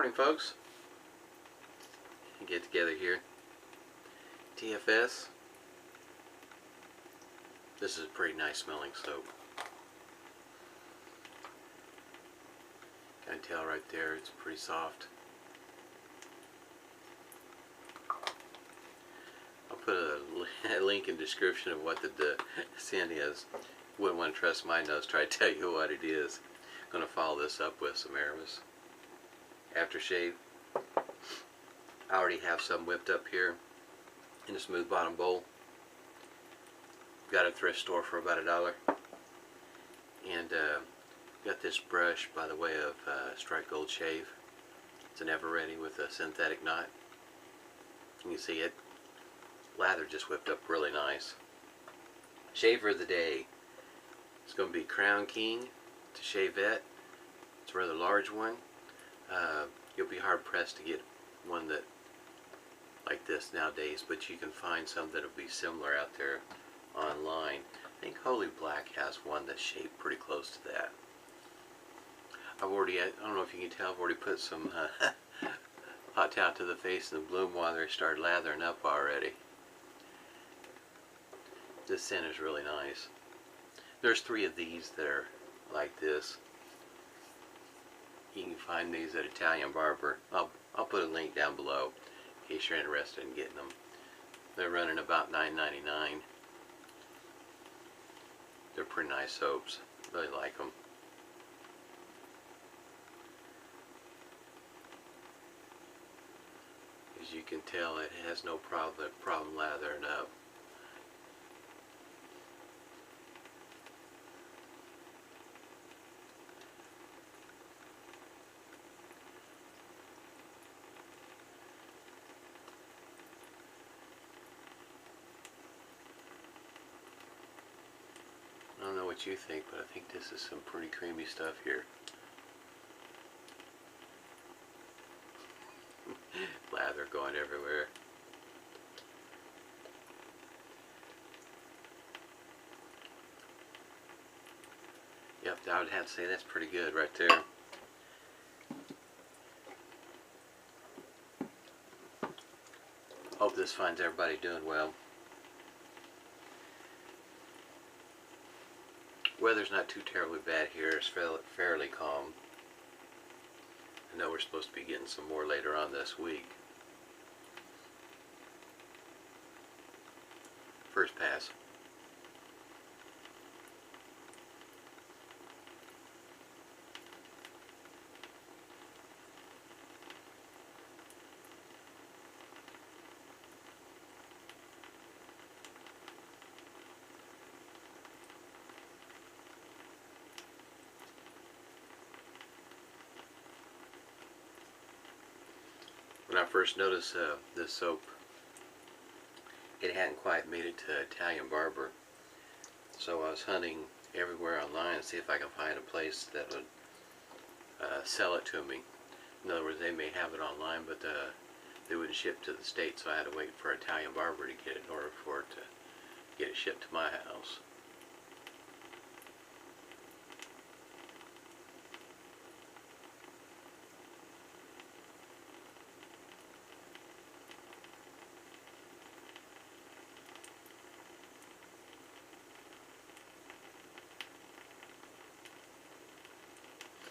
Morning, folks. Get together here. TFS. This is a pretty nice smelling soap. Can tell right there it's pretty soft. I'll put a link in the description of what the scent is. Wouldn't want to trust my nose, try to tell you what it is. I'm going to follow this up with some Aramis aftershave. I already have some whipped up here in a smooth bottom bowl. Got a thrift store for about $1. And got this brush by the way of Strike Gold Shave. It's an ever ready with a synthetic knot. You can see it. Lather just whipped up really nice. Shaver of the day. It's going to be Crown King to Shavette. It's a rather large one. You'll be hard pressed to get one that like this nowadays, but you can find some that'll be similar out there online. I think Holy Black has one that's shaped pretty close to that. I don't know if you can tell, I've already put some hot towel to the face and the bloom while they start lathering up already. This scent is really nice. There's 3 of these that are like this. You can find these at Italian Barber. I'll put a link down below in case you're interested in getting them. They're running about $9.99. They're pretty nice soaps. Really like them. As you can tell, it has no problem lathering up. I don't know what you think, but I think this is some pretty creamy stuff here. Lather going everywhere. Yep, I would have to say that's pretty good right there. Hope this finds everybody doing well. Weather's not too terribly bad here. It's fairly calm. I know we're supposed to be getting some more later on this week. First pass. When I first noticed this soap, it hadn't quite made it to Italian Barber, so I was hunting everywhere online to see if I could find a place that would sell it to me. In other words, they may have it online, but they wouldn't ship to the States, so I had to wait for Italian Barber to get it in order for it to get it shipped to my house.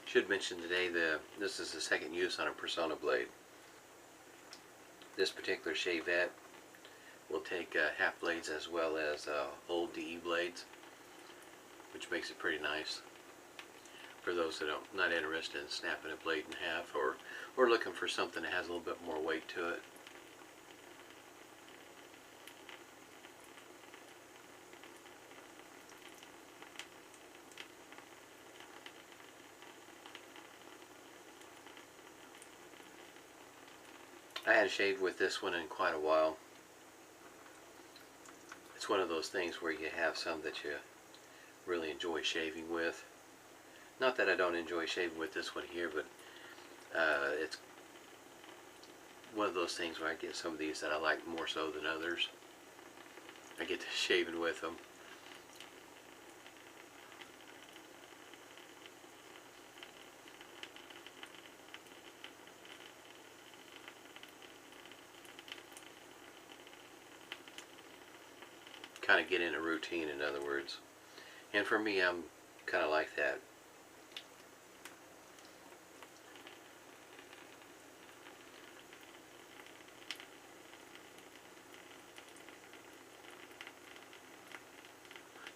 Should mention today this is the second use on a Personna blade. This particular Shavette will take half blades as well as whole DE blades, which makes it pretty nice for those that are not interested in snapping a blade in half, or looking for something that has a little bit more weight to it. I hadn't shaved with this one in quite a while. It's one of those things where you have some that you really enjoy shaving with. Not that I don't enjoy shaving with this one here, but it's one of those things where I get some of these that I like more so than others. I get to shaving with them. kind of get in a routine, in other words. And for me, I'm kind of like that.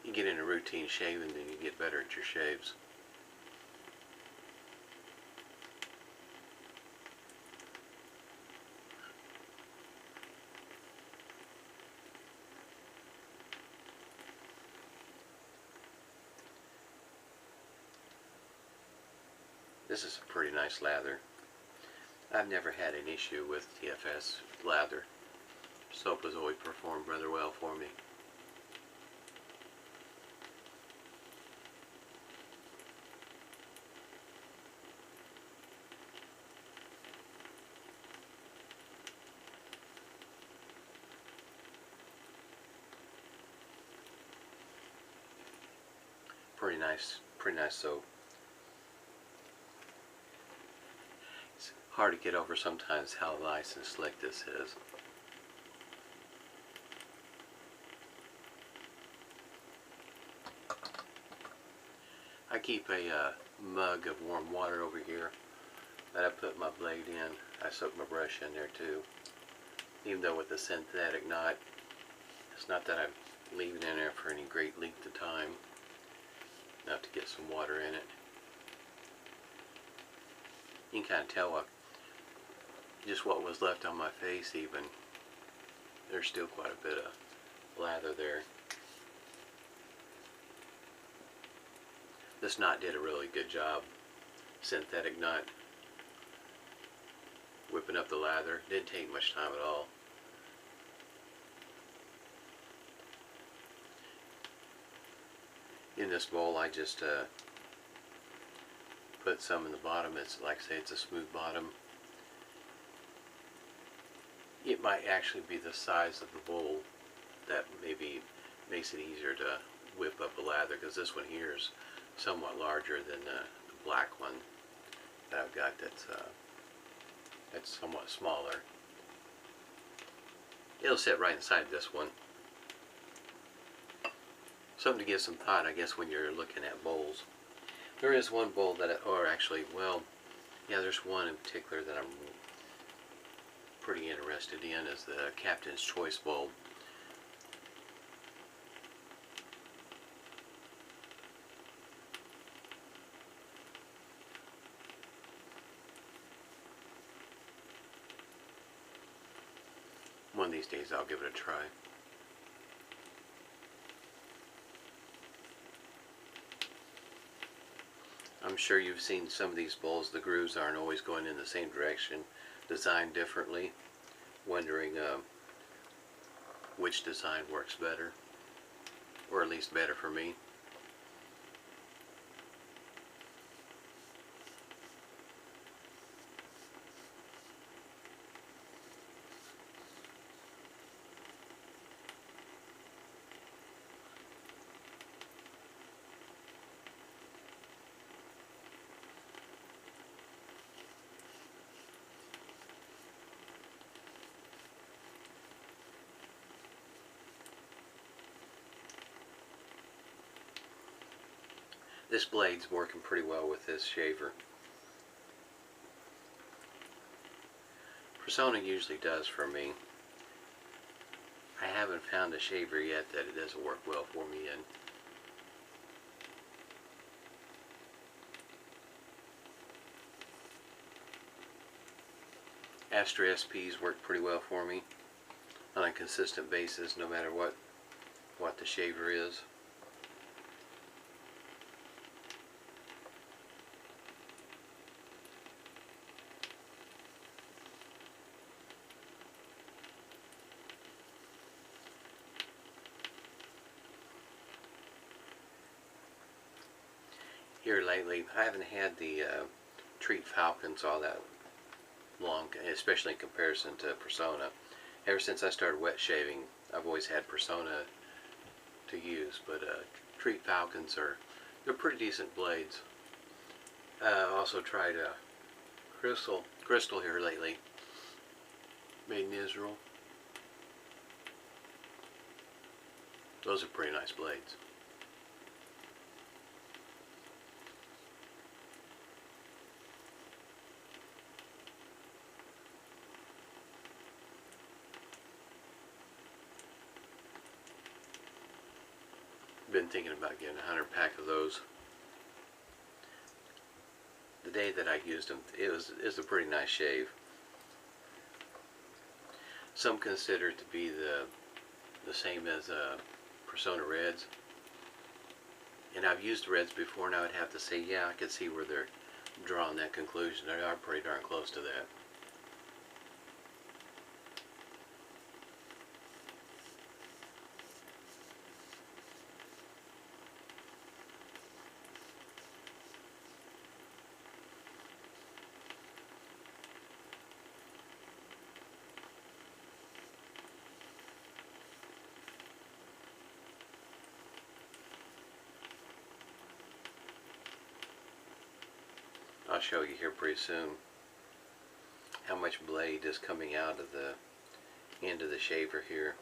You get in a routine shaving, then you get better at your shaves. This is a pretty nice lather. I've never had an issue with TFS lather. Soap has always performed rather well for me. Pretty nice soap. It's hard to get over sometimes how nice and slick this is. I keep a mug of warm water over here that I put my blade in. I soak my brush in there too. Even though with the synthetic knot, it's not that I'm leaving it in there for any great length of time. Enough to get some water in it. You can kind of tell just what was left on my face even. There's still quite a bit of lather there. This knot did a really good job. Synthetic knot. Whipping up the lather. Didn't take much time at all. In this bowl I just put some in the bottom. It's like I say, it's a smooth bottom. It might actually be the size of the bowl that maybe makes it easier to whip up a lather, because this one here is somewhat larger than the black one that I've got that's somewhat smaller. It'll sit right inside this one. Something to give some thought, I guess, when you're looking at bowls. There is one bowl that, or actually, well, yeah, there's one in particular that I'm pretty interested in, is the Captain's Choice bowl. One of these days I'll give it a try. I'm sure you've seen some of these bowls. The grooves aren't always going in the same direction, designed differently, wondering which design works better, or at least better for me. This blade's working pretty well with this shaver. Personna usually does for me. I haven't found a shaver yet that it doesn't work well for me in. Astra SPs work pretty well for me on a consistent basis, no matter what the shaver is. Here lately, I haven't had the Treat Falcons all that long, especially in comparison to Personna. Ever since I started wet shaving, I've always had Personna to use, but Treat Falcons they're pretty decent blades. Also tried Crystal here lately, made in Israel. Those are pretty nice blades. Been thinking about getting a 100-pack of those. The day that I used them, it was a pretty nice shave. Some consider it to be the same as Personna reds, and I've used reds before, and I would have to say, yeah, I could see where they're drawing that conclusion. They are pretty darn close to that. I'll show you here pretty soon how much blade is coming out of the end of the shaver here.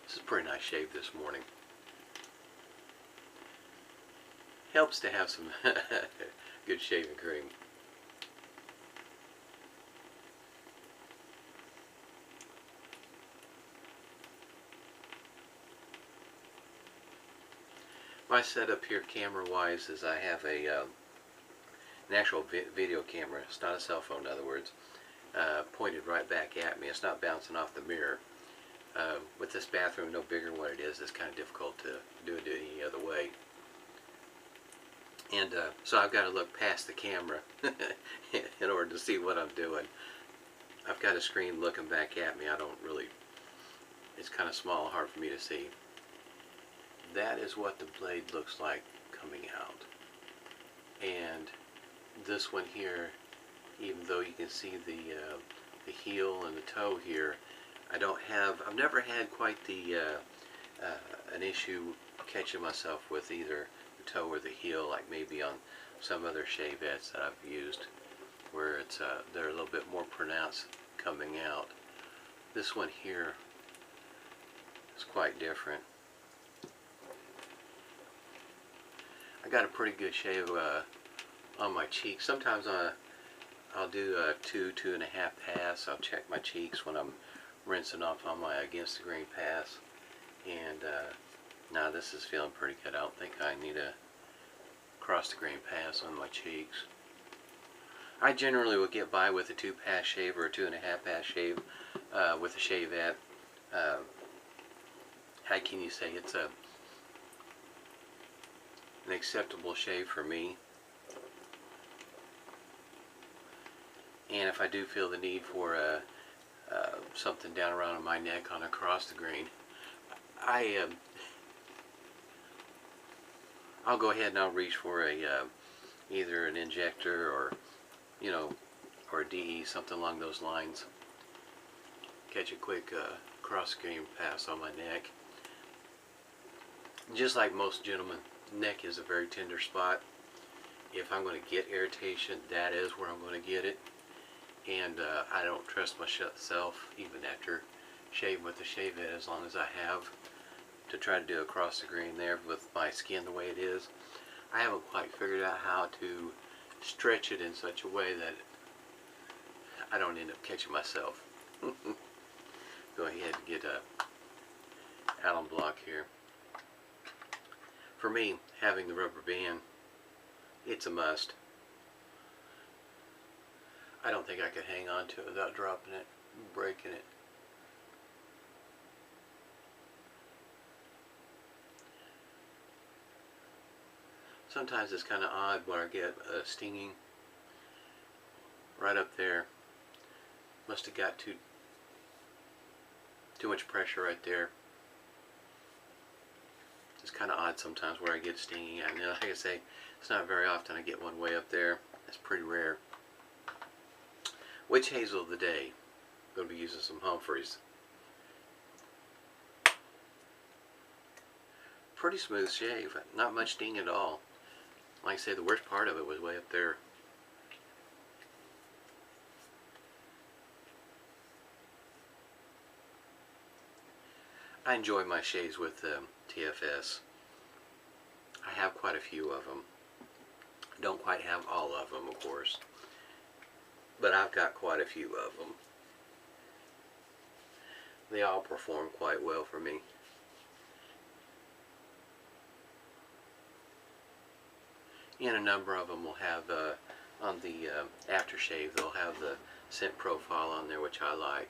This is a pretty nice shave this morning. Helps to have some good shaving cream. My setup here camera wise is I have an actual video camera. It's not a cell phone, in other words, pointed right back at me. It's not bouncing off the mirror. With this bathroom no bigger than what it is, it's kind of difficult to do it any other way. And so I've got to look past the camera in order to see what I'm doing. I've got a screen looking back at me. I don't really, it's kind of small, hard for me to see. That is what the blade looks like coming out. And this one here, even though you can see the heel and the toe here, I've never had quite an issue catching myself with either the toe or the heel, like maybe on some other shavettes that I've used, where they're a little bit more pronounced coming out. This one here is quite different. I got a pretty good shave on my cheeks. Sometimes I'll do a 2.5 pass. I'll check my cheeks when I'm rinsing off on my against the grain pass. And now this is feeling pretty good. I don't think I need a cross the grain pass on my cheeks. I generally will get by with a 2-pass shave or a 2.5 pass shave with a shavette. How can you say it's an acceptable shave for me. And if I do feel the need for something down around my neck on across the grain, I'll go ahead and I'll reach for either an injector or or a DE, something along those lines. Catch a quick cross grain pass on my neck. Just like most gentlemen, neck is a very tender spot. If I'm going to get irritation, that is where I'm going to get it. And I don't trust myself, even after shaving with the shavette, as long as I have, to try to do across the grain there with my skin the way it is. I haven't quite figured out how to stretch it in such a way that I don't end up catching myself. Go ahead and get a alum block here. For me, having the rubber band, it's a must. I don't think I could hang on to it without dropping it, breaking it. Sometimes it's kind of odd when I get stinging right up there. Must have got too much pressure right there. It's kind of odd sometimes where I get stinging. And like I say, it's not very often I get one way up there. It's pretty rare. Witch hazel of the day. I'm going to be using some Humphreys. Pretty smooth shave. Not much sting at all. Like I say, the worst part of it was way up there. I enjoy my shaves with TFS. I have quite a few of them. Don't quite have all of them, of course, but I've got quite a few of them. They all perform quite well for me. And a number of them will have, on the aftershave, they'll have the scent profile on there, which I like.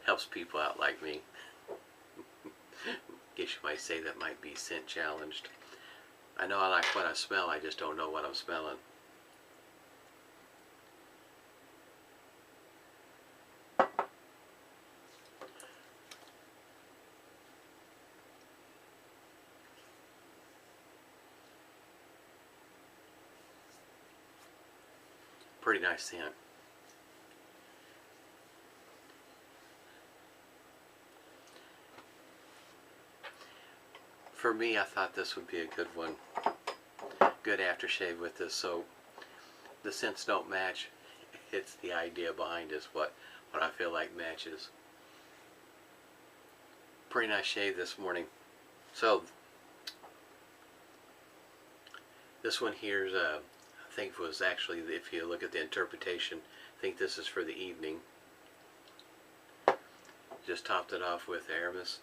Helps people out like me. Guess you might say that might be scent challenged. I know I like what I smell, I just don't know what I'm smelling. Pretty nice scent. For me, I thought this would be a good one. Good aftershave with this soap. The scents don't match. It's the idea behind this, what I feel like matches. Pretty nice shave this morning. So, this one here's, I think was actually, if you look at the interpretation, I think this is for the evening. Just topped it off with Aramis.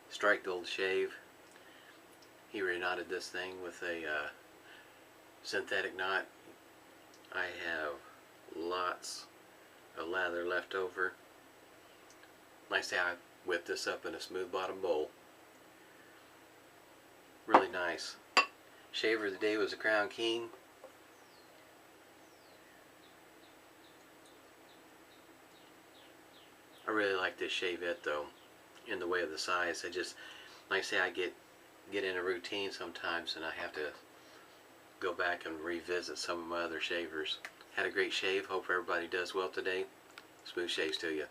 Strike Gold shave. He reknotted this thing with a synthetic knot. I have lots of lather left over. Like I say, I whipped this up in a smooth bottom bowl. Really nice. Shaver of the day was a Crown King. I really like this Shavette though, in the way of the size. I just, like I say, I get in a routine sometimes and I have to go back and revisit some of my other shavers. Had a great shave. Hope everybody does well today. Smooth shaves to you.